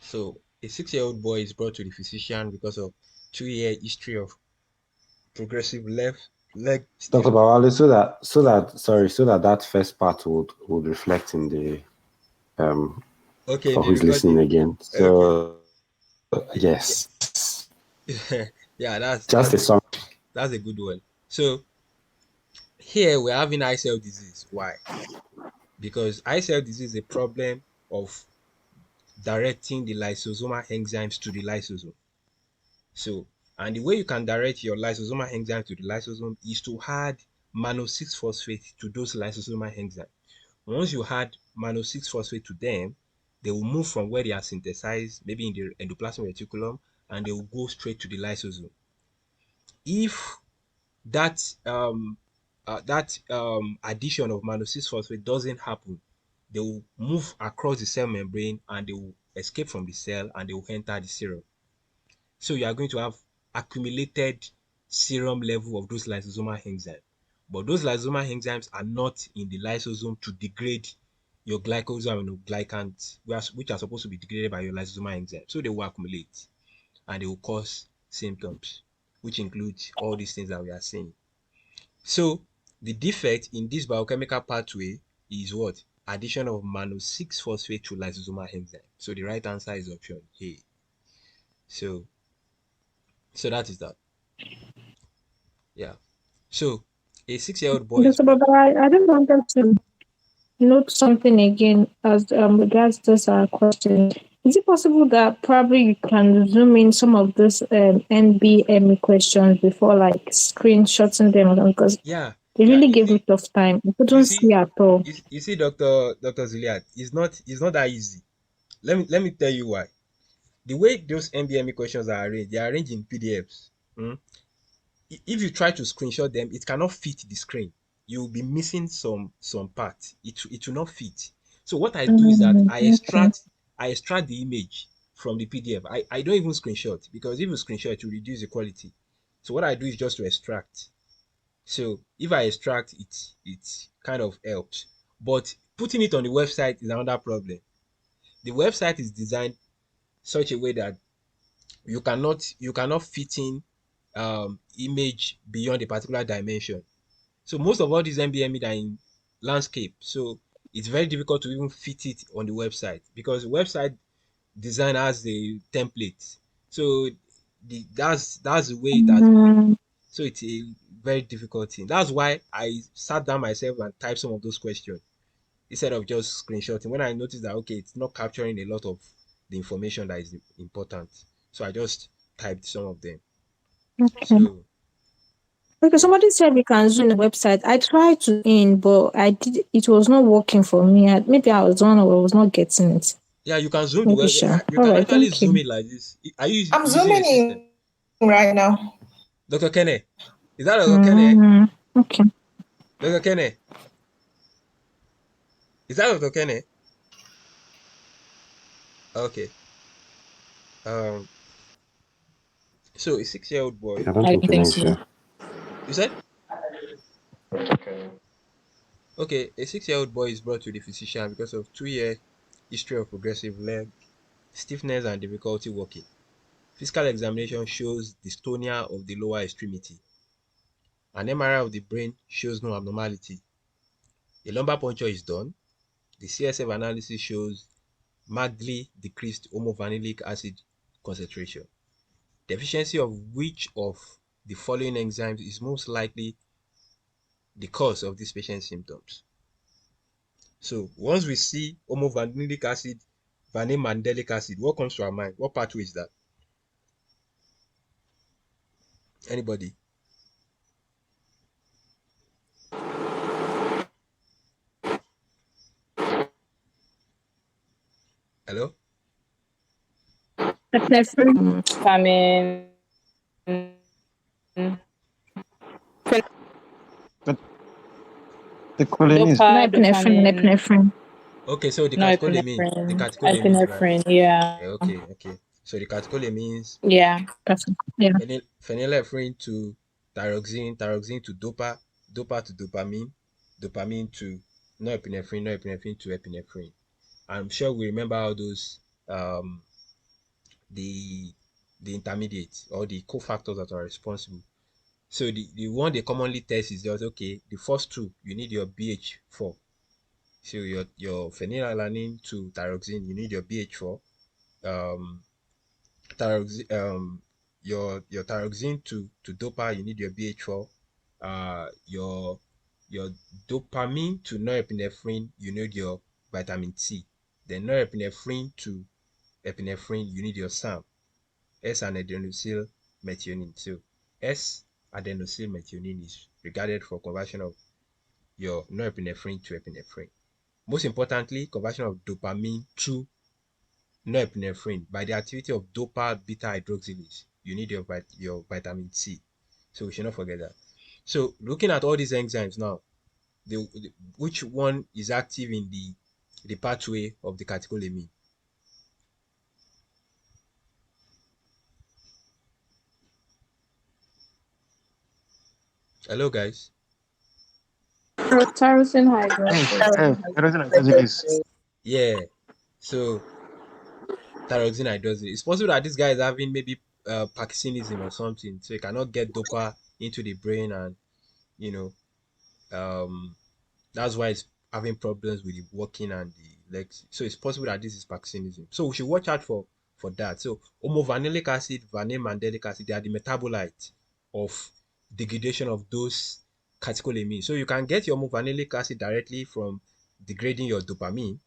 So a 6-year-old boy is brought to the physician because of 2-year history of progressive left leg Dr. stiffness. Bawale, so that that first part would reflect in the Okay, in for the who's listening recording. again. Okay. So yes, Yeah, just a sum. that's a good one. So here we're having eye cell disease. Why? Because eye cell disease is a problem of directing the lysosomal enzymes to the lysosome. So, and the way you can direct your lysosomal enzymes to the lysosome is to add mannose-6-phosphate to those lysosomal enzymes. Once you add mannose-6-phosphate to them, they will move from where they are synthesized, maybe in the endoplasmic reticulum, and they will go straight to the lysosome. If that addition of mannose-6-phosphate doesn't happen, they will move across the cell membrane and they will escape from the cell and they will enter the serum. So you are going to have accumulated serum level of those lysosomal enzymes. But those lysosomal enzymes are not in the lysosome to degrade your glycosaminoglycans, which are supposed to be degraded by your lysosomal enzyme. So they will accumulate and they will cause symptoms, which include all these things that we are saying. So the defect in this biochemical pathway is what? Addition of mannose-6-phosphate to lysosomal enzyme. So the right answer is option A. So that is that. Yeah. So a 6-year-old boy is Dr. Baba, I just wanted to note something again as regards this question. Is it possible that probably you can zoom in some of these NBME questions before like screenshotting them because yeah, they yeah. really gave me tough time. I You couldn't see, see at all. you see, Doctor Zuliat, it's not that easy. Let me tell you why. The way those NBME questions are arranged, they are arranged in PDFs. Mm? If you try to screenshot them, it cannot fit the screen. You will be missing some part. It will not fit. So what I do is that Okay. I extract the image from the PDF. I don't even screenshot because if you screenshot, it will reduce the quality. So what I do is just to extract. So if I extract it, it kind of helps. But putting it on the website is another problem. The website is designed such a way that you cannot fit in image beyond a particular dimension. So most of all these NBME are in landscape. So it's very difficult to even fit it on the website because the website design has a template. So that's the way it has been. Mm, So it's a very difficult thing. That's why I sat down myself and typed some of those questions instead of just screenshotting. When I noticed that okay, it's not capturing a lot of the information that is important, so I just typed some of them. okay. So Okay, yeah, somebody said we can zoom the website. I tried to in, but it was not working for me. Maybe I was the one who was not getting it. yeah, you can zoom the Maybe web. sure. You All can right, actually thank zoom you. it like this. Are you I'm using a zooming system, in right now. Dr. Kene? Is that Dr. Kene? Mm, okay. Dr. Kene? Is that Dr. Kene? Okay. Um. So a 6-year-old boy. I don't I think don't you think meant so. to. You said okay. A 6-year-old boy is brought to the physician because of 2-year history of progressive leg stiffness and difficulty walking. Physical examination shows dystonia of the lower extremity. An MRI of the brain shows no abnormality. A lumbar puncture is done. The CSF analysis shows markedly decreased homovanillic acid concentration. Deficiency of which of the following enzymes is most likely the cause of this patient's symptoms? So once we see homovanillic acid, vanillin acid, what comes to our mind? What pathway is that? Anybody? Hello? Epinephrine. Famine. But the choline Dopa, No epinephrine, dopamine. epinephrine. Okay, so the No catecholamine. The epinephrine. catecholamine, right? Epinephrine. Yeah. Okay. So the catecholamines Yeah. Perfect. Yeah. phenylephrine to thyroxine, thyroxine to dopa, dopa to dopamine, dopamine to norepinephrine, norepinephrine to epinephrine. I'm sure we remember all those um, the intermediate or the cofactors that are responsible. So the one they commonly test is just okay, the first two you need your BH4. So your phenylalanine to thyroxine, you need your BH4. Um, thyroxine, your thyroxine to dopa, you need your BH4. Your dopamine to norepinephrine, you need your vitamin C. Then norepinephrine to epinephrine, you need your SAM, S-adenosyl methionine. So S-adenosyl methionine is regarded for conversion of your norepinephrine to epinephrine. Most importantly, conversion of dopamine to norepinephrine by the activity of dopa beta hydroxylase. You need your vitamin C. So we should not forget that. So looking at all these enzymes now, which one is active in the pathway of the catecholamine? Hello, guys. Tyrosine hydroxylase. Erosion and prejudice. Yeah. So thyroxine hydroxylase. It's possible that this guy is having maybe Parkinsonism or something, so he cannot get dopa into the brain, and you know, that's why he's having problems with the walking and the legs. So it's possible that this is Parkinsonism. So we should watch out for that. So homovanillic acid, vanille mandelic acid, they are the metabolite of degradation of those catecholamines. So you can get your homovanillic acid directly from degrading your dopamine,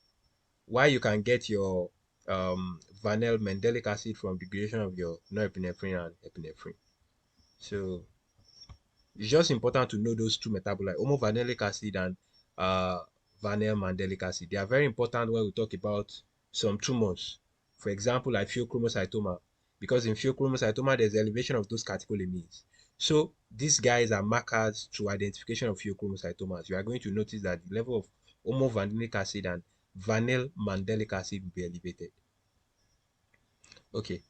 while you can get your vanille mandelic acid from degradation of your norepinephrine and epinephrine. So it's just important to know those two metabolites, homovanillic acid and uh, vanille mandelic acid. They are very important when we talk about some tumors. For example, like pheochromocytoma, because in pheochromocytoma, there's elevation of those catecholamines. So these guys are markers to identification of pheochromocytomas. You are going to notice that the level of homovanillic acid and vanille mandelic acid will be elevated. Okay.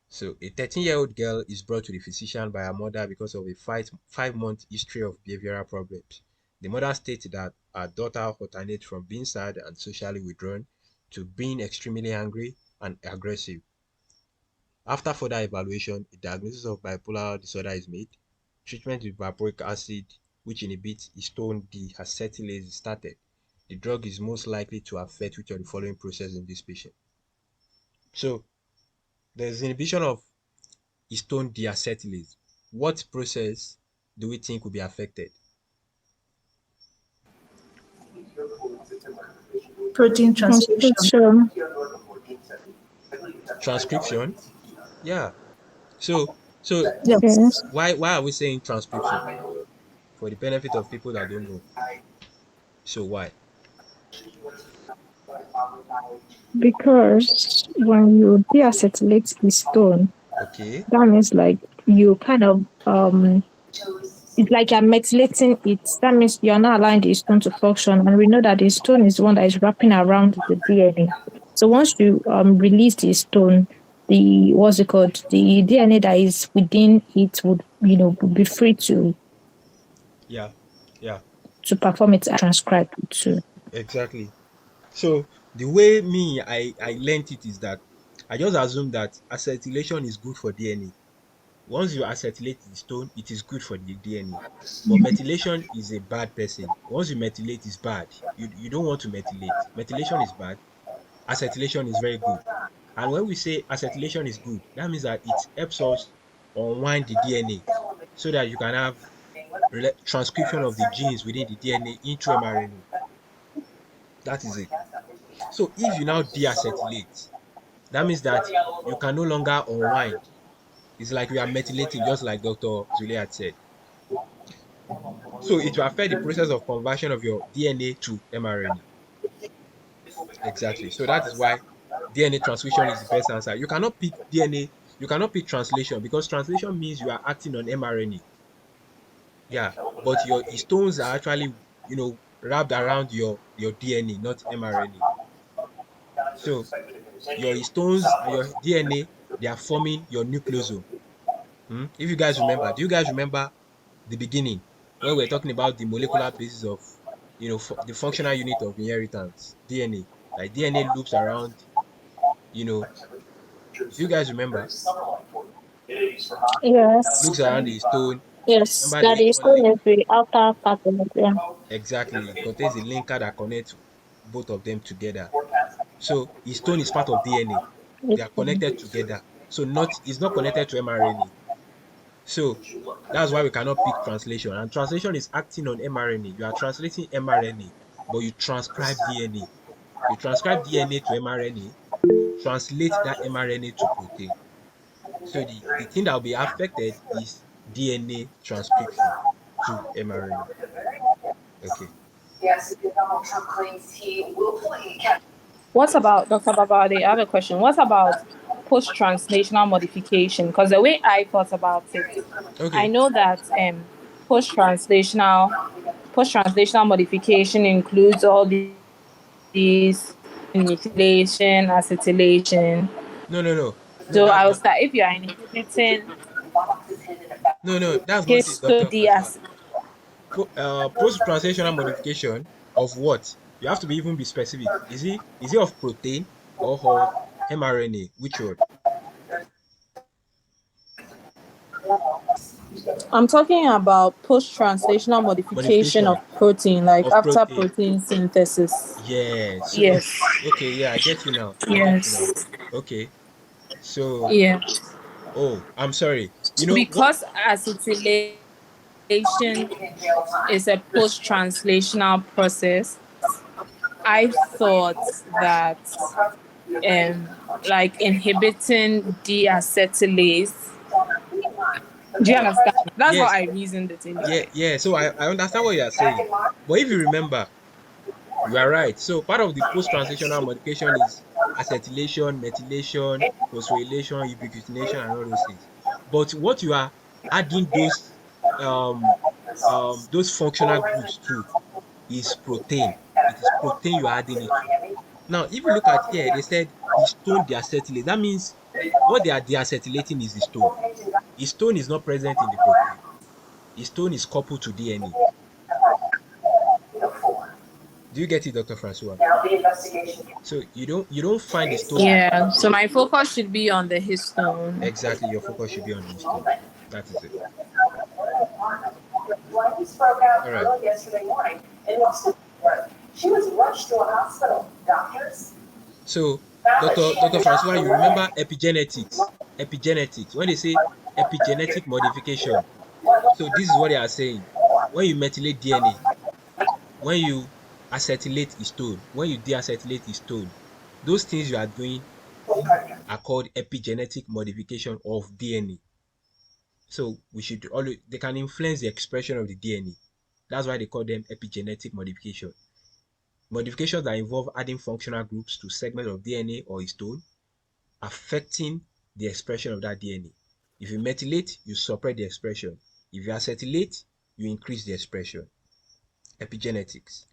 So a 13-year-old girl is brought to the physician by her mother because of a 5-month history of behavioral problems. The mother states that her daughter alternates from being sad and socially withdrawn to being extremely angry and aggressive. After further evaluation, a diagnosis of bipolar disorder is made. Treatment with valproic acid, which inhibits histone deacetylase, is started. The drug is most likely to affect which of the following process in this patient. So there's inhibition of histone deacetylase. What process do we think will be affected? Protein transcription. Transcription. Transcription? Yeah. So Yes. why are we saying transcription? For the benefit of people that don't know. So why? Because when you deacetylate the stone, Okay. that means like you kind of it's like you're methylating it. That means you're not allowing the stone to function. And we know that the stone is the one that is wrapping around the DNA. So once you release the stone, the what's it called? The DNA that is within it would be free to Yeah. perform its transcribe too. Exactly. So the way I learned it is that I just assumed that acetylation is good for DNA. Once you acetylate the stone, it is good for the DNA. But methylation is a bad person. Once you methylate, it's bad. You don't want to methylate. Methylation is bad. Acetylation is very good. And when we say acetylation is good, that means that it helps us unwind the DNA so that you can have transcription of the genes within the DNA into mRNA. That is it. So if you now deacetylate, that means that you can no longer unwind. It's like we are methylating, just like Dr. Zule had said. So it will affect the process of conversion of your DNA to mRNA. Exactly. So that is why DNA transcription is the best answer. You cannot pick DNA, you cannot pick translation, because translation means you are acting on mRNA. Yeah, but your histones are actually, wrapped around your DNA, not mRNA. So your histones and your DNA, they are forming your nucleosome. If you guys remember, do you guys remember the beginning when we were talking about the molecular basis of, the functional unit of inheritance, DNA? Like DNA loops around, you know, Do you guys remember? Yes. Looks around the stone. Yes. Remember That the is one link? going to be outer part of it. Yeah. Exactly. It contains the linker that connects both of them together. So histone is part of DNA. They are connected together. So it's not connected to mRNA. So that's why we cannot pick translation. And translation is acting on mRNA. You are translating mRNA, but you transcribe DNA. You transcribe DNA to mRNA, translate that mRNA to protein. So the thing that will be affected is DNA transcription to mRNA. Okay. What about Dr. Babade? I have a question. What about post-translational modification? Because the way I thought about it, I Okay. know that post-translational modification includes all these methylation, acetylation. No. No, So that's I will not. start if you are inhibiting No, that's not it, Dr. Francois. histodiaz. Post-translational modification of what? You have to be even be specific. Is it of protein or of mRNA? Which one? I'm talking about post-translational modification Modification of protein, like of after protein. protein synthesis. Yeah. So Yes. okay, yeah, I get you now. I get you now. Yes. Okay. So Yeah. I'm sorry. You know what? Because acetylation is a post-translational process, I thought that like inhibiting deacetylase. Do you understand? That's how Yes. I reasoned it anyway. Yeah. So I understand what you are saying. But if you remember, you are right. So part of the post-translational modification is acetylation, methylation, phosphorylation, ubiquitination, and all those things. But what you are adding those functional groups to is protein. It is protein you are adding it to. Now, if you look at here, they said histone deacetylase. That means what they are deacetylating is histone. Histone is not present in the protein. Histone is coupled to DNA. Do you get it, Dr. Francois? So you don't find histone. Yeah. So my focus should be on the histone. Exactly, your focus should be on histone. That is it. All right. So, Dr. Francois, you remember epigenetics? Epigenetics. When they say epigenetic modification, so this is what they are saying. When you methylate DNA, when you acetylate histone, when you deacetylate histone, those things you are doing are called epigenetic modification of DNA. So we should always they can influence the expression of the DNA. That's why they call them epigenetic modification. Modifications that involve adding functional groups to segments of DNA or histone, affecting the expression of that DNA. If you methylate, you suppress the expression. If you acetylate, you increase the expression. Epigenetics.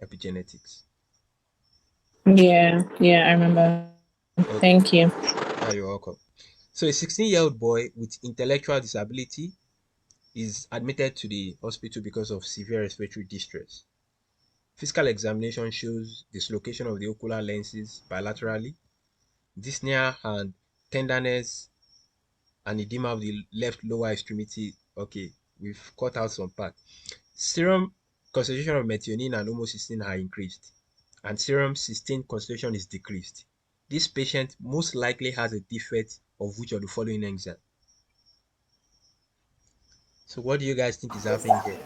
Yeah. Yeah, I remember. Okay, Thank you. you're welcome. So a 16-year-old boy with intellectual disability is admitted to the hospital because of severe respiratory distress. Physical examination shows dislocation of the ocular lenses bilaterally, dyspnea and tenderness and edema of the left lower extremity. Okay, we've cut out some part. Serum concentration of methionine and homocysteine are increased, and serum cysteine concentration is decreased. This patient most likely has a defect of which of the following enzyme? So what do you guys think is happening here?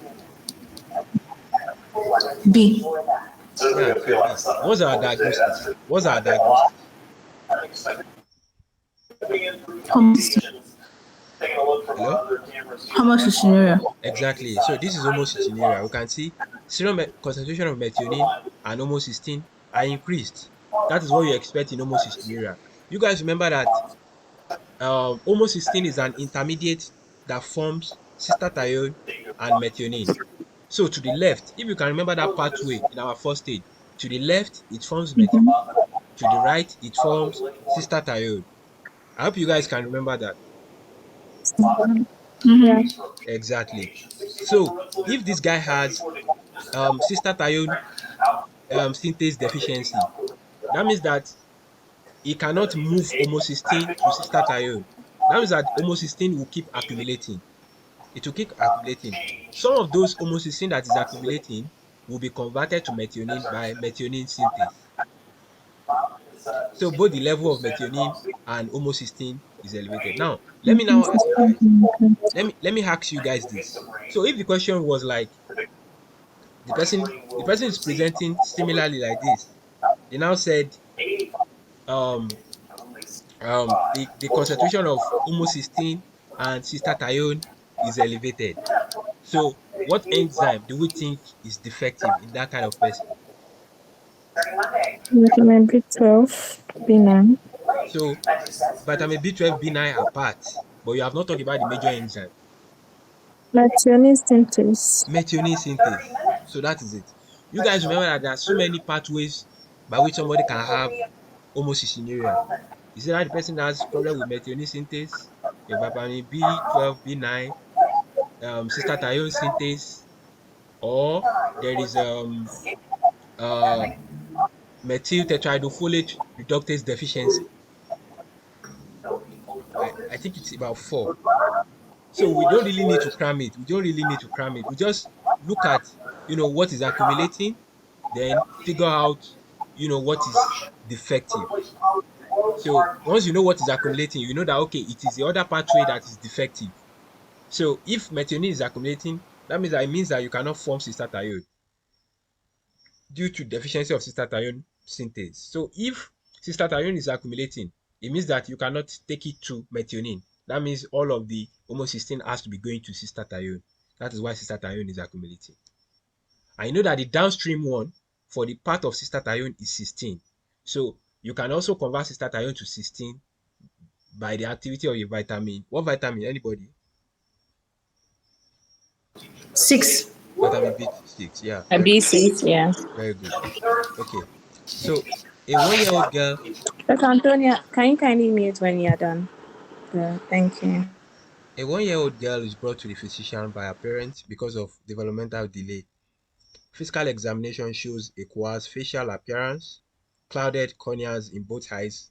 B. Yeah, so B. What's our diagnosis? Hello? Homocystinuria. Exactly. So this is homocystinuria. We can see serum concentration of methionine and homocysteine are increased. That is what you expect in homocystinuria. You guys remember that homocysteine is an intermediate that forms cystathione and methionine. So to the left, if you can remember that pathway in our first stage, to the left it forms methionine, to the right it forms cystathione. I hope you guys can remember that. Yeah. Exactly. So if this guy has cystathione synthase deficiency, that means that it cannot move homocysteine to cystathione. That means that homocysteine will keep accumulating. It will keep accumulating. Some of those homocysteine that is accumulating will be converted to methionine by methionine synthase. So both the level of methionine and homocysteine is elevated. Now, let me now ask you guys. Let me ask you guys this. So if the question was like the person is presenting similarly like this, they now said um the concentration of homocysteine and cystathione is elevated. So what enzyme do we think is defective in that kind of person? Vitamin B12, B9. So vitamin B12, B9 are part, but you have not talked about the major enzyme, Methionine synthase. methionine synthase. So that is it. You guys remember that there are so many pathways by which somebody can have homocystinuria. Is it that the person has problem with methionine synthase, your vitamin B12, B9, cystathione synthase, or there is uh methyl tetrahydrofolate reductase deficiency. I think it's about 4. So we don't really need to cram it. We don't really need to cram it. We just look at what is accumulating, then figure out what is defective. So once you know what is accumulating, you know that okay, it is the other pathway that is defective. So if methionine is accumulating, that means that you cannot form cystathione due to deficiency of cystathione synthase. So if cystathione is accumulating, it means that you cannot take it to methionine. That means all of the homocysteine has to be going to cystathione. That is why cystathione is accumulating. I know that the downstream one for the part of cystathione is cysteine. So you can also convert cystathione to cysteine by the activity of a vitamin. What vitamin? Anybody? 6. Vitamin B6. Yeah, A B6, yeah. very good. Okay. So a 1-year-old girl, But Antonia, can you kindly mute when you're done? Yeah, thank you. a 1-year-old girl is brought to the physician by her parents because of developmental delay. Physical examination shows a coarse facial appearance, clouded corneas in both eyes,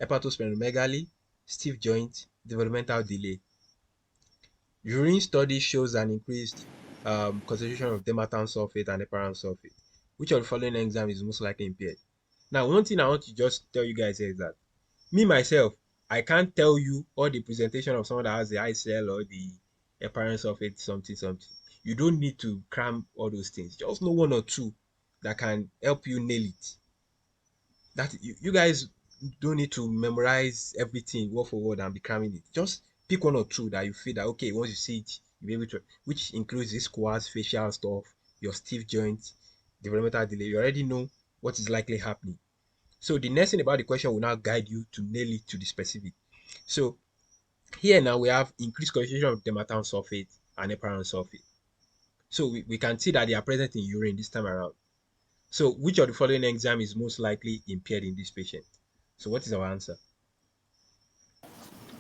hepatosplenomegaly, stiff joints, developmental delay. Urine study shows an increased concentration of dermatan sulfate and heparan sulfate. Which of the following enzyme is most likely impaired? Now, one thing I want to just tell you guys is that me myself, I can't tell you all the presentation of someone that has the ICL or the heparan sulfate something something. You don't need to cram all those things. Just know one or two that can help you nail it. That you guys don't need to memorize everything word for word and be cramming it. Just pick one or two that you feel that okay, once you see it, you'll be able to, which includes this squats, facial stuff, your stiff joints, developmental delay. You already know what is likely happening. So the next thing about the question will now guide you to nail it to the specific. So here now we have increased concentration of dermatan sulfate and heparan sulfate. So we can see that they are present in urine this time around. So which of the following enzyme is most likely impaired in this patient? So what is our answer?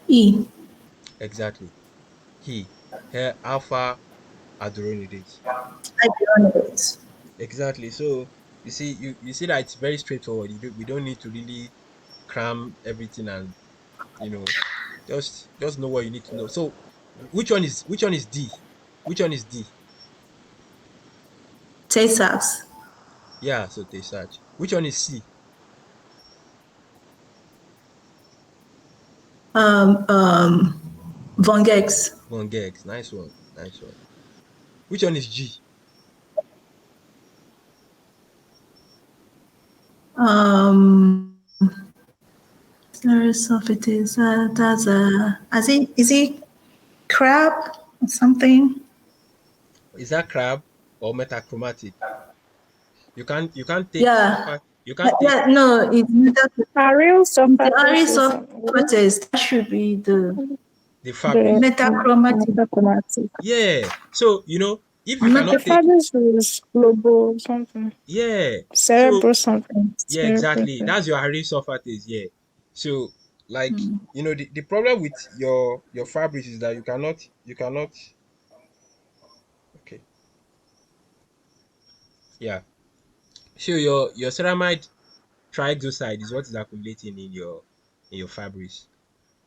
E. Exactly. He. Alpha hydrogenase. I don't know it. Exactly. So you see that it's very straightforward. We don't need to really cram everything and just know what you need to know. So which one is D? Which one is D? Tay-Sachs. Yeah, so they search. Which one is C? Von Gex. Von Gex. Nice one. Nice one. Which one is G? Sulfate that's is it crab or something? Is that crab or metachromatic? You can't take Yeah. you can't take Yeah, no, it's Ariel Sulfate. That should be the the fabric. metachromatic. Metachromatic. Yeah. So if you Not cannot The take father's is global something. yeah. So Cerebral something. yeah, exactly. That's your Harry sulfatase, yeah. So like the problem with your fabrics is that you cannot okay. Yeah. So your ceramide triexoside is what is accumulating in your fibers.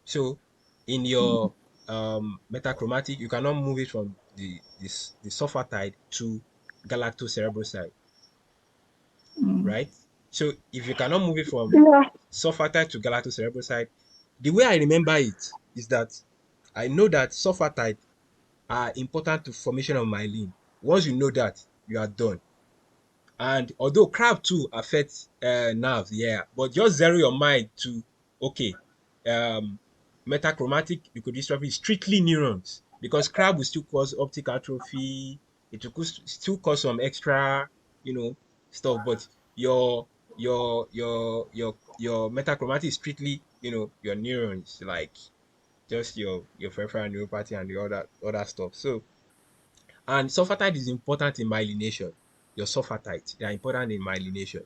So in your metachromatic, you cannot move it from the sulfatide to galactocerebroside, right? So if you cannot move it from Yeah. sulfatide to galactocerebroside, the way I remember it is that I know that sulfatide are important to formation of myelin. Once you know that, you are done. And although crab too affects nerves, yeah, but just zero your mind to okay, um, metachromatic leukodystrophy is strictly neurons, because crab will still cause optic atrophy. It will still cause some extra, stuff. But your metachromatic is strictly, your neurons, like just your peripheral neuropathy and the other stuff. So, and sulfatide is important in myelination. Your sulfatide, they are important in myelination.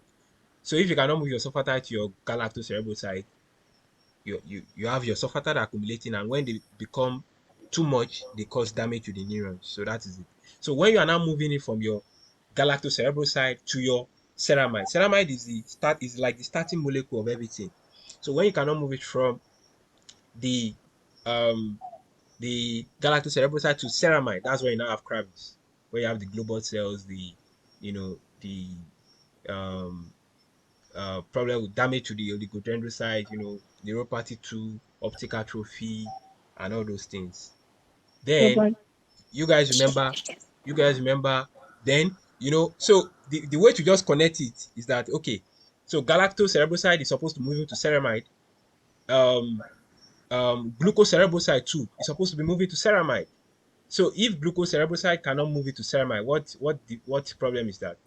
So if you cannot move your sulfatide to your galactocerebroside, you have your sulfatide accumulating, and when they become too much, they cause damage to the neurons. So that is it. So when you are now moving it from your galactocerebroside to your ceramide is like the starting molecule of everything. So when you cannot move it from the um the galactocerebroside to ceramide, that's where you now have Graves, where you have the global cells, the um problem with damage to the oligodendrocyte, neuropathy to optic atrophy and all those things. Then But you guys remember, then, so the way to just connect it is that, okay, so galactocerebroside is supposed to move into ceramide. Um, glucocerebroside too is supposed to be moving to ceramide. So if glucocerebroside cannot move it to ceramide, what problem is that?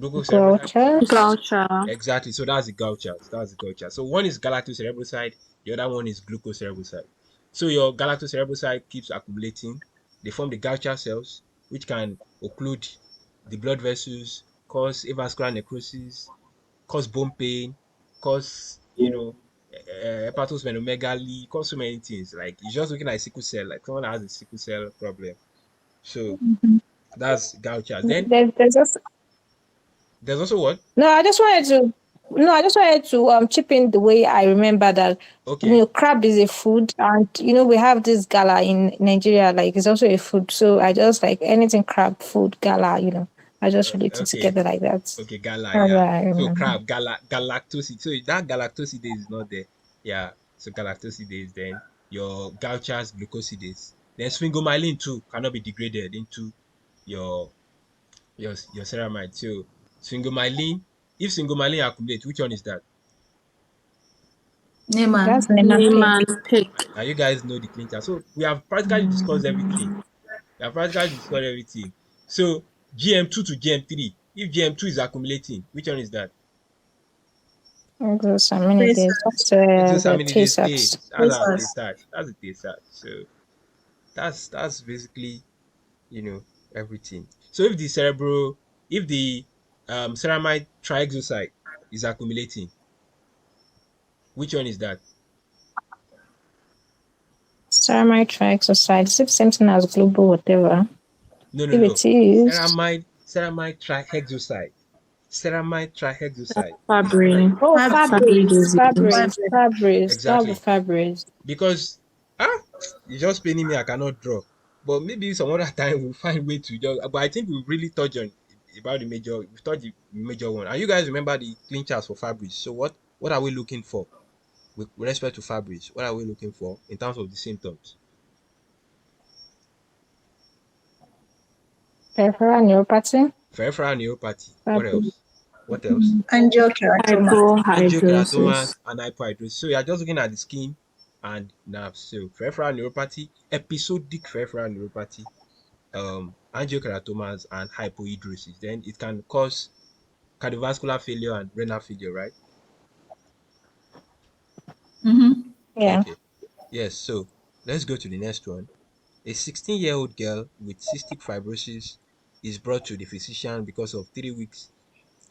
Glucocerebroside. Gotcha. Gotcha. Exactly. So that's the Gauchers. So one is galactocerebroside, the other one is glucocerebroside. So your galactocerebroside keeps accumulating. They form the Gaucher cells, which can occlude the blood vessels, cause avascular necrosis, cause bone pain, cause, hepatosplenomegaly, cause so many things. Like it's just looking like sickle cell, like someone has a sickle cell problem. So that's Gauchers. Then There's also there's also what? no. I just wanted to chip in the way I remember that Okay. crab is a food, and we have this gala in Nigeria, like it's also a food. So I just like anything crab food gala. I just relate it Okay. together like that. Okay, gala, That's yeah. what I So remember. crab, galactoside. So that galactosidase is not there. Yeah. So galactosidase, then your Gaucher's glucosidase. Then sphingomyelin too cannot be degraded into your your ceramide. So sphingomyelin, if sphingomyelin accumulate, which one is that? That's Neyman. Nemapic. Neyman pick. Now you guys know the clincher. So we have practically discussed everything. So GM2 to GM3. If GM2 is accumulating, which one is that? Those are many Yes, days. That's the Glucosamine T-cells. stays. That's yes, our yes. T-sat. That's the T-sat. So that's basically, you know, everything. So if the ceramide triexoside is accumulating, which one is that? Ceramide trioxide. Is it same thing as global whatever? No, no, If no. it is. Ceramide trihexoside. Ceramide trihexoside. Fabry. Oh, Fabry Fabris. disease. Fabris. Not the Exactly. Fabris. Because you're just paining me, I cannot draw. But maybe some other time we'll find way to just, but I think we really touched on about we touched the major one. And you guys remember the clinchers for Fabris. So what are we looking for with respect to Fabris? What are we looking for in terms of the symptoms? Peripheral neuropathy. Peripheral neuropathy. What Fabris. else? What else? Angiokeratoma. Hypohidrosis. Angiokeratomas and hyperhidrosis. So you're just looking at the skin and nerves. So peripheral neuropathy, episodic peripheral neuropathy, angiokeratomas and hypohidrosis. Then it can cause cardiovascular failure and renal failure, right? Mm-hmm. Yeah. Okay. Yes. So let's go to the next one. A 16-year-old girl with cystic fibrosis is brought to the physician because of 3 weeks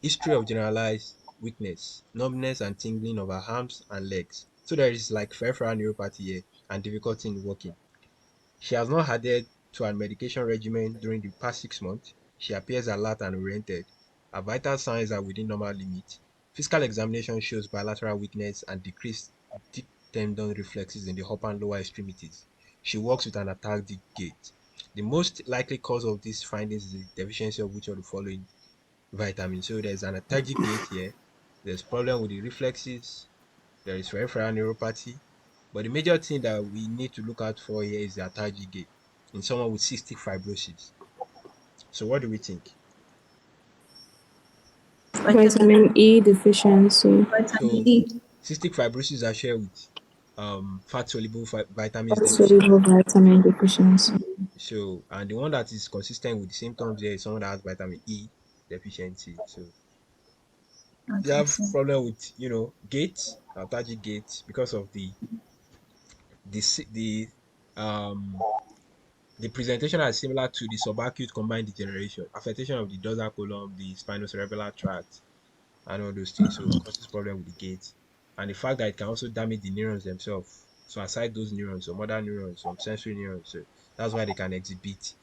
history of generalized weakness, numbness, and tingling of her arms and legs. So there is like peripheral neuropathy here and difficulty in walking. She has not adhered to her medication regimen during the past 6 months. She appears alert and oriented. Her vital signs are within normal limits. Physical examination shows bilateral weakness and decreased deep tendon reflexes in the upper and lower extremities. She walks with an athalgic gait. The most likely cause of these findings is the deficiency of which of the following vitamins. So there's an athalgic gait here. There's problem with the reflexes. There is peripheral neuropathy. But the major thing that we need to look out for here is the athalgic gait in someone with cystic fibrosis. So what do we think? Vitamin E deficiency. Vitamin So E. cystic fibrosis are shared with fat soluble vitamins Soluble deficiency. vitamin deficiency. So, and the one that is consistent with the symptoms here is someone that has vitamin E deficiency. So they Okay, have so problem with gait, lethargic gait, because of the sy- the presentation is similar to the subacute combined degeneration, affectation of the dorsal column, the spinocerebellar tract, and all those things. So it causes problem with the gait, and the fact that it can also damage the neurons themselves. So aside those neurons, some other neurons, some sensory neurons, so that's why they can exhibit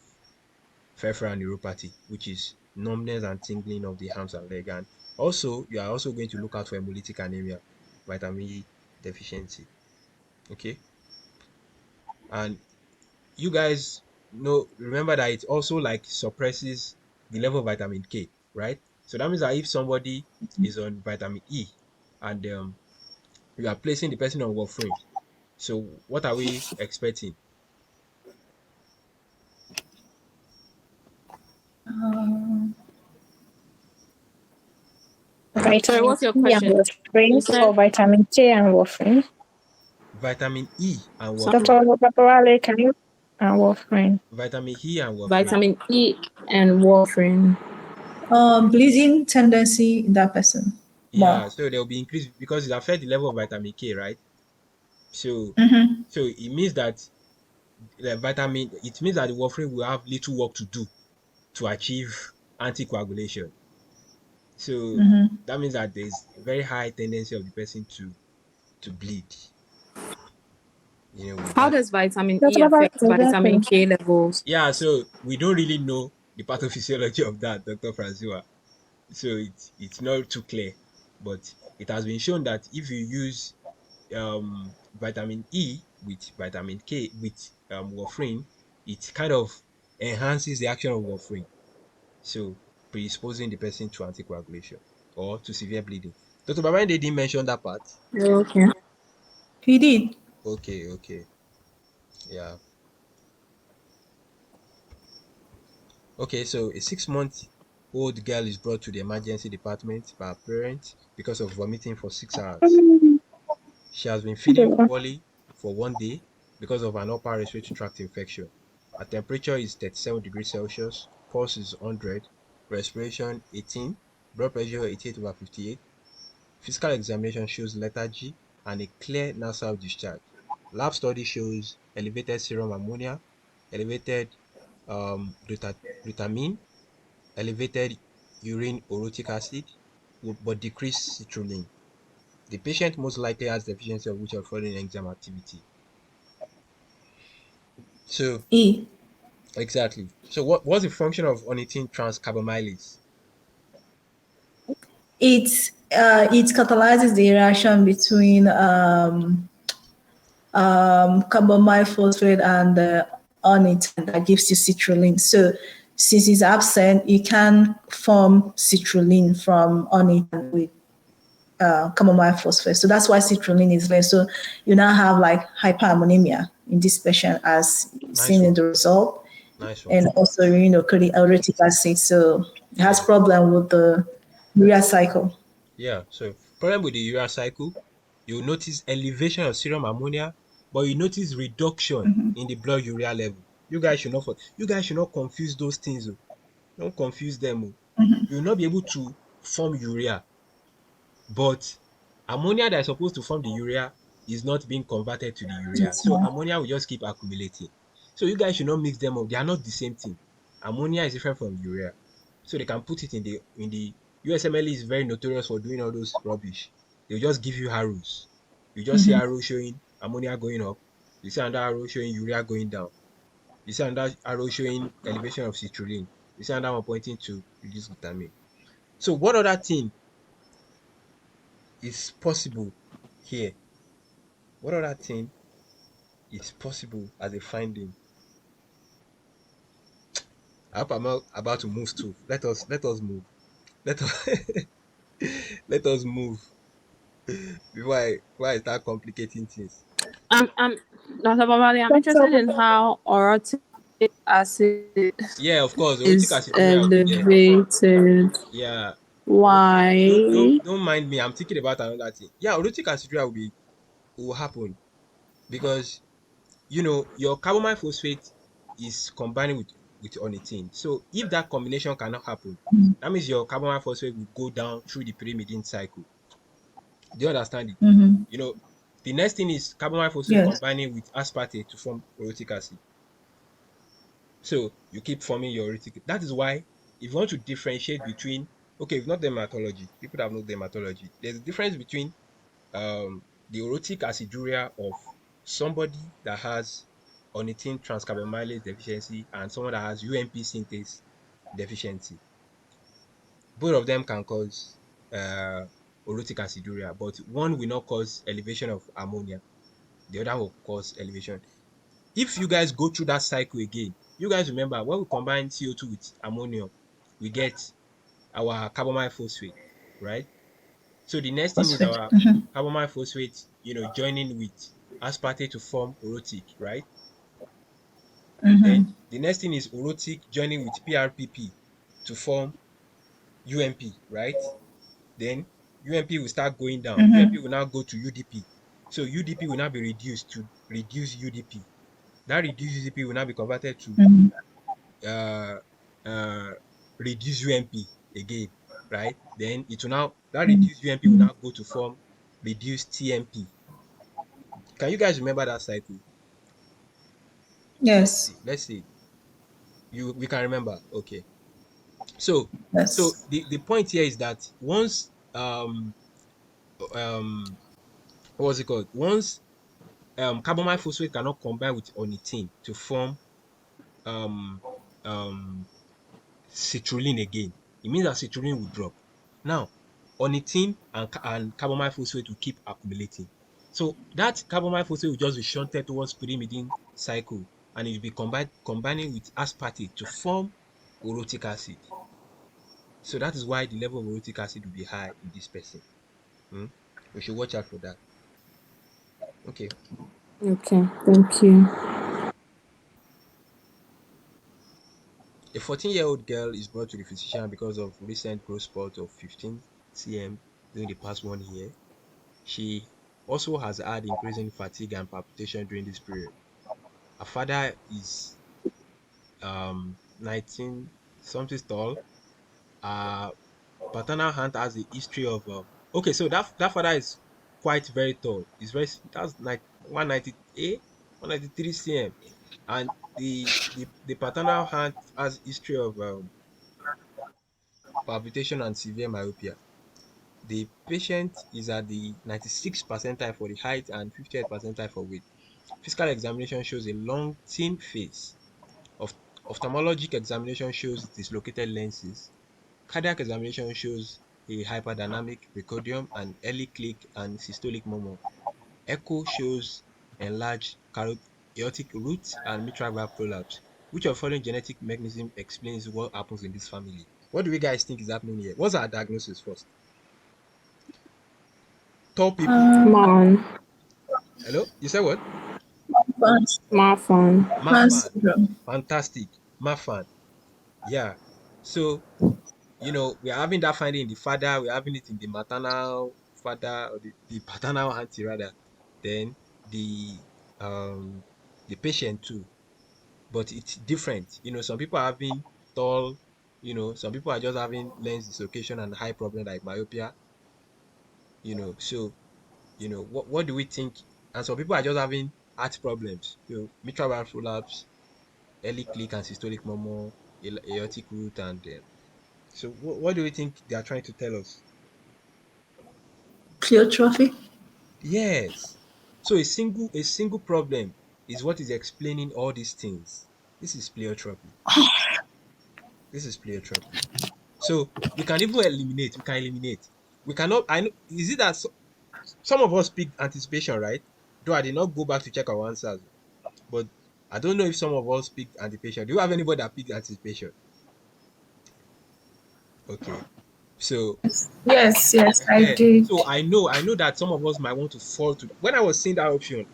peripheral neuropathy, which is numbness and tingling of the arms and leg. And also, you are also going to look out for hemolytic anemia, vitamin E deficiency. Okay, and you guys remember that it also like suppresses the level of vitamin K, right? So that means that if somebody is on vitamin E and you are placing the person on warfarin, so what are we expecting? Sorry, Vitamin what's your E and question? You warfarin, said or vitamin K and warfarin. Vitamin E and some Dr. warfarin. Paparale, can you and warfarin? Vitamin E and warfarin. vitamin E and warfarin. bleeding tendency in that person Yeah, more. so there will be increased because it affects the level of vitamin K, right? So Mm-hmm. so it means that it means that the warfarin will have little work to do to achieve anticoagulation. So Mm-hmm. that means that there's a very high tendency of the person to bleed, with How that. does vitamin E Dr. Paparale, affect vitamin exactly. K levels? Yeah, so we don't really know the pathophysiology of that, Dr. Francois. So it's not too clear, but it has been shown that if you use vitamin E with vitamin K with warfarin, it kind of enhances the action of warfarin, so predisposing the person to anticoagulation or to severe bleeding. Dr. Babande didn't mention that part. Okay. He did. Okay, okay, yeah. Okay, so a 6-month-old girl is brought to the emergency department by her parents because of vomiting for 6 hours. She has been feeling poorly for 1 day because of an upper respiratory tract infection. Her temperature is 37 degrees Celsius, pulse is 100, respiration 18, blood pressure 88/58. Physical examination shows lethargy and a clear nasal discharge. Lab study shows elevated serum ammonia, elevated glutamine, elevated urine orotic acid, but decreased citrulline. The patient most likely has deficiency of which of the following enzyme activity. So E. exactly. So what's the function of ornithine transcarbamylase? It catalyzes the reaction between carbamyl phosphate and ornithine that gives you citrulline. So since it's absent, you can form citrulline from ornithine with chamomile phosphate. So that's why citrulline is there. So you now have like hyperammonemia in this patient as Nice seen in one. the result, Nice one. and also uric acid. So it has Yeah. problem with the urea cycle. Yeah. So problem with the urea cycle, you notice elevation of serum ammonia, but you notice reduction in the blood urea level. You guys should not confuse those things. Oh. Don't confuse them. Oh. You will not be able to form urea, but ammonia that is supposed to form the urea is not being converted to the urea. So ammonia will just keep accumulating. So you guys should not mix them up. They are not the same thing. Ammonia is different from urea. So they can put it in the USMLE is very notorious for doing all those rubbish. They'll just give you arrows. You just see arrow showing ammonia going up. You see another arrow showing urea going down. You see another arrow showing elevation of citrulline. You see another one pointing to reduced glutamine. So what other thing is possible here? What other thing is possible as a finding? I hope I'm not about to move too. Let us move. Let us let us move before I start complicating things. I'm Dr. Babali, I'm Dr. interested in how orotic acid Yeah, of course, orotic is aciduria. Yeah, elevated. yeah. Don't Why? don't mind me. I'm thinking about another thing. Yeah, orotic aciduria will happen because your carbamide phosphate is combining with ornithine. So if that combination cannot happen, that means your carbamide phosphate will go down through the pyrimidine cycle. Do you understand it? Mm-hmm. You know, the next thing is carbamide phosphate Yes. combining with aspartate to form orotic acid. So you keep forming your uritic. That is why if you want to differentiate between, okay, if not dermatology, people that know dermatology, there's a difference between the orotic aciduria of somebody that has ornithine transcarbamylase deficiency and someone that has UMP synthase deficiency. Both of them can cause orotic aciduria, but one will not cause elevation of ammonia. The other will cause elevation. If you guys go through that cycle again, you guys remember when we combine CO2 with ammonium, we get our carbamide phosphate, right? So the next thing is Phosphate. our carbamide phosphate, joining with aspartate to form orotic, right? Then Mm-hmm. the next thing is orotic joining with PRPP to form UMP, right? Then UMP will start going down. UMP Mm-hmm. will now go to UDP. So UDP will now be reduced to reduce UDP. That reduced UDP will now be converted to Mm-hmm. uh, uh, reduce UMP again, right? Then it will now that reduced UMP will Mm-hmm. now go to form reduced TMP. Can you guys remember that cycle? Yes. Let's see. We can remember. Okay. So so Yes. the point here is that once um what was it called? Once carbamide phosphate cannot combine with ornithine to form um um citrulline again, it means that citrulline will drop. Now, ornithine and carbamide phosphate will keep accumulating. So that carbamide phosphate will just be shunted towards pyrimidine cycle and it will be combining with aspartate to form orotic acid. So that is why the level of orotic acid will be high in this person. Hmm? We should watch out for that. Okay. Okay, thank you. A 14-year-old girl is brought to the physician because of recent growth spurt of 15 cm during the past 1 year. She also has had increasing fatigue and palpitation during this period. Her father is 19 something tall. Her paternal aunt has a history of okay, so that father is quite very tall. He's very that's like 198, 193 cm, and the paternal aunt has history of palpitation and severe myopia. The patient is at the 96th percentile for the height and 50th percentile for weight. Physical examination shows a long, thin face. Of Ophthalmologic examination shows dislocated lenses. Cardiac examination shows a hyperdynamic precordium and early click and systolic murmur. Echo shows enlarged aortic root and mitral valve prolapse. Which of the following genetic mechanism explains what happens in this family? What do you guys think is happening here? What's our diagnosis first? Tall people. Come Um, on, Hello? You said what? Marfan. Marfan Marfan. syndrome. Fantastic. Marfan. Yeah. So, we are having that finding in the father, we're having it in the maternal father or the paternal auntie rather, then the um the patient too. But it's different. Some people are having tall, some people are just having lens dislocation and high problem like myopia, so what do we think? And some people are just having heart problems, mitral valve prolapse, early click and systolic murmur, aortic root, and so what do you think they are trying to tell us? Pleiotropic. Yes. So a single problem is what is explaining all these things. This is pleiotropy. This is pleiotropy. So we can even eliminate. We can eliminate. We cannot. I know. Is it that some of us picked anticipation, right? Though I did not go back to check our answers, but I don't know if some of us picked anticipation. Do you have anybody that picked anticipation? Okay. So Yes, I did. so I know that some of us might want to fall to when I was seeing that option,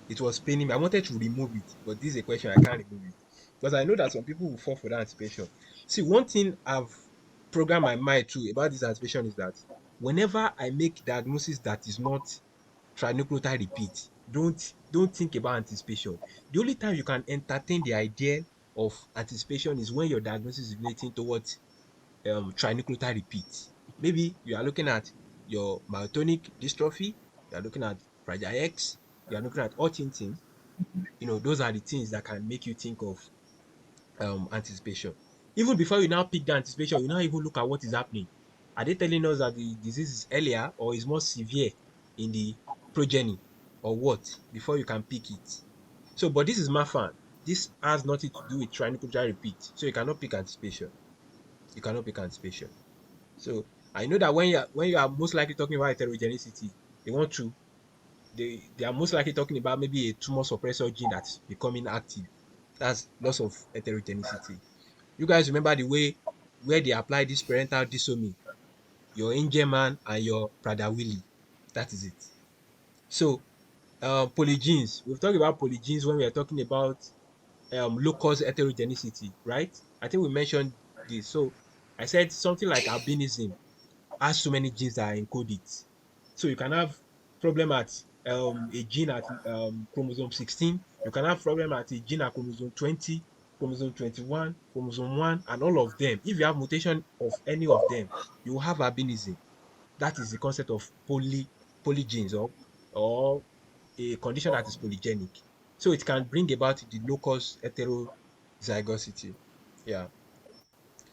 it was paining me. I wanted to remove it, but this is a question I can't remove it. Because I know that some people will fall for that anticipation. See, one thing I've programmed my mind to about this anticipation is that whenever I make diagnosis that is not trinucleotide repeat, don't think about anticipation. The only time you can entertain the idea of anticipation is when your diagnosis is relating towards trinucleotide repeat. Maybe you are looking at your myotonic dystrophy, you are looking at Fragile X, you are looking at Huntington. Those are the things that can make you think of anticipation. Even before you now pick the anticipation, you now even look at what is happening. Are they telling us that the disease is earlier or is more severe in the progeny or what before you can pick it? So, but this is Marfan. This has nothing to do with trinucleotide repeat. So you cannot pick anticipation. You cannot pick anticipation. So I know that when you are most likely talking about heterogeneity, they are most likely talking about maybe a tumor suppressor gene that's becoming active. That's loss of heterogeneity. You guys remember the way where they apply this parental disomy, your Angelman and your Prader-Willi. That is it. So polygenes. We've talked about polygenes when we are talking about locus heterogeneity, right? I think we mentioned this. So I said something like albinism has so many genes that are encoded. So you can have problem at a gene at chromosome 16. You can have problem at a gene at chromosome 20, chromosome 21, chromosome 1, and all of them. If you have mutation of any of them, you will have albinism. That is the concept of polygenes or a condition that is polygenic. So it can bring about the locus heterozygosity. Yeah.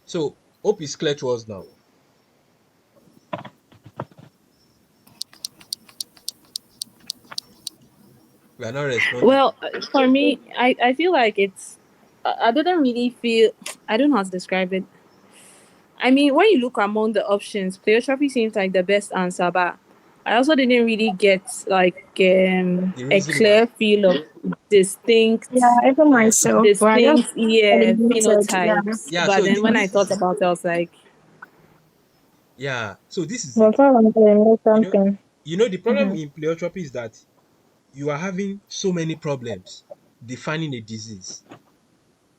So hope is clear to us now. We are not responding. Well, for me, I feel like I didn't really feel, I don't know how to describe it. I mean, when you look among the options, pleiotropy seems like the best answer, but I also didn't really get like The a reason why. clear feel of distinct, Yeah, even myself, but I just eliminated. Yeah, phenotypes. Yeah, But so then when I this thought is about it, I was like, yeah, so this is it. but I want to eliminate You know, something. the problem Mm-hmm. in pleiotropy is that you are having so many problems defining a disease.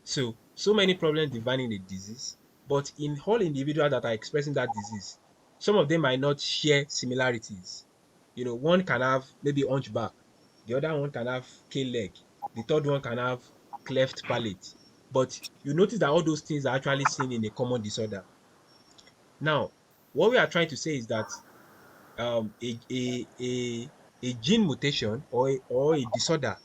So many problems defining a disease, but in all individuals that are expressing that disease, some of them might not share similarities. One can have maybe hunchback, the other one can have cane leg, the third one can have cleft palate. But you notice that all those things are actually seen in a common disorder. Now, what we are trying to say is that a gene mutation or a disorder,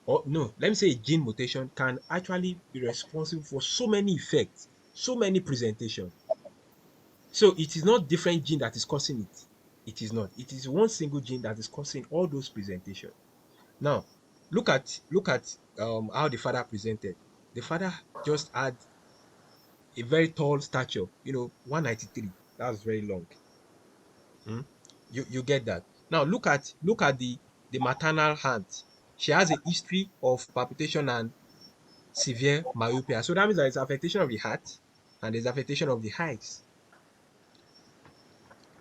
or no, let me say a gene mutation can actually be responsible for so many effects, so many presentations. So it is not different gene that is causing it. It is not. It is one single gene that is causing all those presentations. Now, look at how the father presented. The father just had a very tall stature, 193. That's very long. Hmm? You get that. Now look at the maternal aunt. She has a history of palpitation and severe myopia. So that means there is affectation of the heart and there's affectation of the eyes.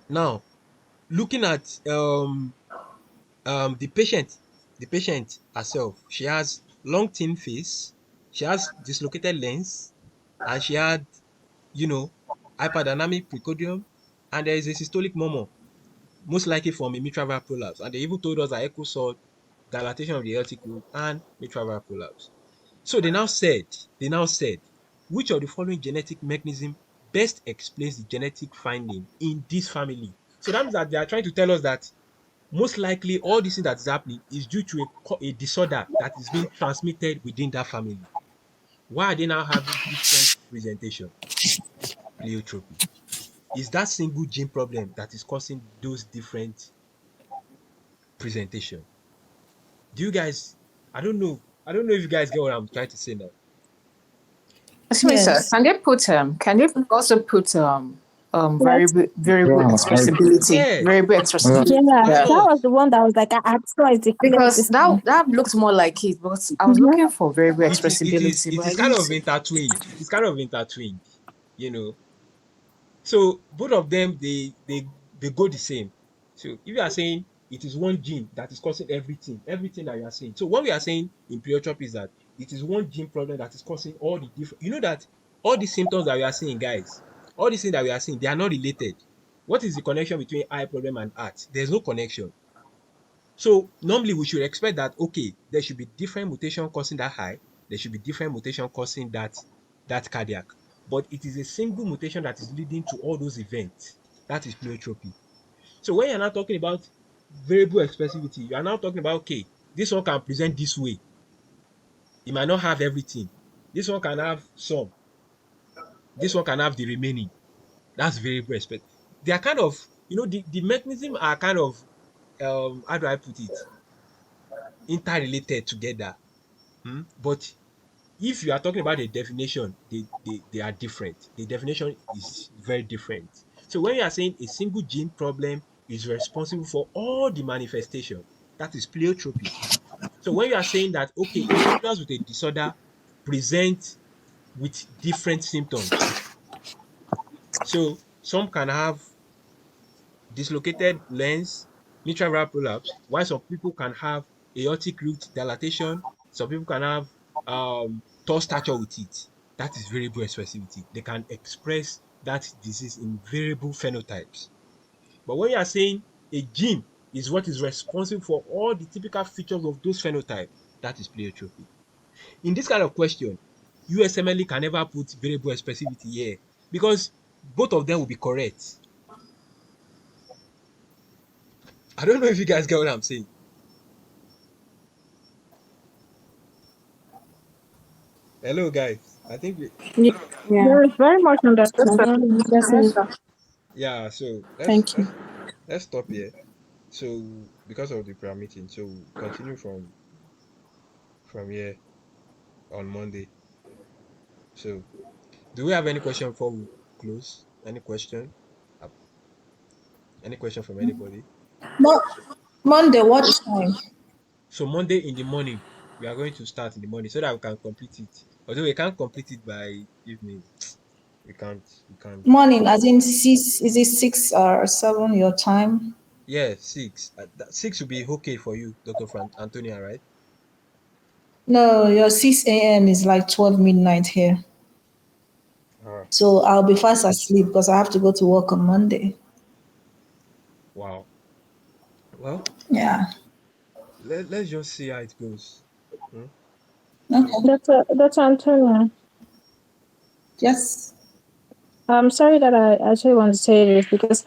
Now, looking at the patient herself, she has long thin face, she has dislocated lens, and she had, you know, hyperdynamic precordium, and there is a systolic murmur, most likely from a mitral valve prolapse. And they even told us that echo saw dilatation of the aortic root and mitral valve prolapse. So they now said, which of the following genetic mechanism best explains the genetic finding in this family? So that means that they are trying to tell us that most likely all this thing that is happening is due to a disorder that is being transmitted within that family. Why are they now having different presentation? Pleiotropy. Is that single gene problem that is causing those different presentation? Do you guys? I don't know. I don't know if you guys get what I'm trying to say now. Excuse me, sir. Yes. Can they also put variable Yeah, expressibility? Yeah. Variable expressibility. Yeah, Why Yeah. that not? was the one that was like, I saw it declared Because this one. that looked more like it, but I was Mhm. looking for variable It is expressibility, but I kind didn't of see. intertwined. It is kind of intertwined, you know. So both of them they go the same. So if you are saying it is one gene that is causing everything that you are saying. So what we are saying in pleiotropy is that it is one gene problem that is causing all the different. You know that all the symptoms that we are seeing, guys, all the things that we are seeing, they are not related. What is the connection between eye problem and heart? There's no connection. So normally we should expect that okay, there should be different mutation causing that high, there should be different mutation causing that cardiac. But it is a single mutation that is leading to all those events. That is pleiotropy. So when you're now talking about variable expressivity, you are now talking about okay, this one can present this way. It might not have everything. This one can have some. This one can have the remaining. That's variable expressive. They are kind of, the mechanism are kind of how do I put it? Interrelated together. But if you are talking about the definition, they are different. The definition is very different. So when you are saying a single gene problem is responsible for all the manifestation, that is pleiotropy. So when you are saying that, okay, individuals with a disorder present with different symptoms. So some can have dislocated lens, mitral valve prolapse, while some people can have aortic root dilatation, some people can have tall stature with it. That is variable expressivity. They can express that disease in variable phenotypes. But when you are saying a gene is what is responsible for all the typical features of those phenotypes, that is pleiotropy. In this kind of question, USMLE can never put variable expressivity here because both of them will be correct. I don't know if you guys get what I'm saying. Hello, guys. I think Yeah. There is very much Yes, sir. understanding. Yes, sir. yeah. So let's Thank you. let's let's stop here. So because of the prayer meeting, so we'll continue from here on Monday. So do we have any question before we close? Any question? Uh, Any question from anybody? Mo- Monday, what time? So Monday in the morning, we are going to start in the morning so that we can complete it. Although we can't complete it by evening, we can't. We can't. Morning, as in 6, is it 6 or 7 your time? Yeah, 6. 6 will be okay for you, Dr. Antonia, right? No, your 6 a.m. is like 12 midnight here. Ah, So I'll be fast asleep because I have to go to work on Monday. wow. Well, Yeah. let's just see how it goes. Hmm? Okay. So, Dr. Antonia, Yes. I'm sorry that I actually want to say this because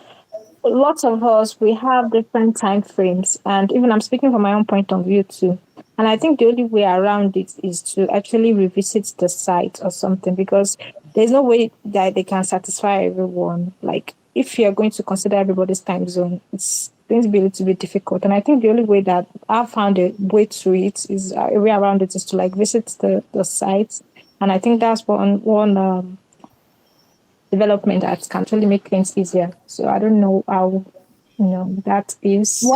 lots of us, we have different time frames, and even I'm speaking from my own point of view too. And I think the only way around it is to actually revisit the site or something because there's no way that they can satisfy everyone. Like if you're going to consider everybody's time zone, it's going to be a little bit difficult. And I think the only way that I've found a way to it is a way around it is to like visit the site. And I think that's one development that can actually make things easier. So I don't know how that is.